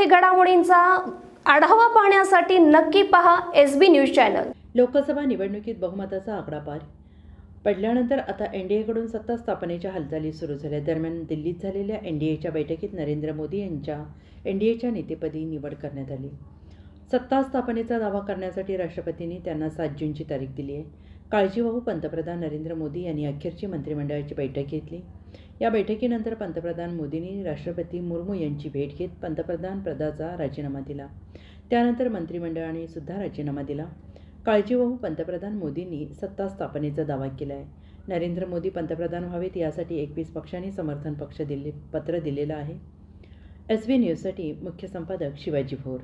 राज्यातील घडामोडींचा आढावा पाहण्यासाठी नक्की पहा SB न्यूज चॅनल। लोकसभा निवडणुकीत बहुमताचा आकडा पार पडल्यानंतर आता एनडीएकडून सत्ता स्थापनेच्या हालचाली सुरू झाल्या। दरम्यान दिल्लीत झालेल्या एनडीएच्या बैठकीत नरेंद्र मोदी यांच्या एनडीएच्या नेतेपदी निवड करण्यात आली। सत्ता स्थापनेचा दावा करण्यासाठी राष्ट्रपतींनी त्यांना 7 जूनची तारीख दिली आहे। काळजीवाहू पंतप्रधान नरेंद्र मोदी यांनी अखेरची मंत्रिमंडळाची बैठक घेतली। या बैठकीनंतर पंतप्रधान मोदींनी राष्ट्रपती मुर्मू यांची भेट घेत पंतप्रधान पदाचा राजीनामा दिला। त्यानंतर मंत्रिमंडळाने सुद्धा राजीनामा दिला। काळजीवाहू पंतप्रधान मोदींनी सत्ता स्थापनेचा दावा केला आहे। नरेंद्र मोदी पंतप्रधान व्हावेत यासाठी 21 पक्षांनी समर्थन पत्र दिलेलं आहे। SB न्यूजसाठी मुख्य संपादक शिवाजी भोर।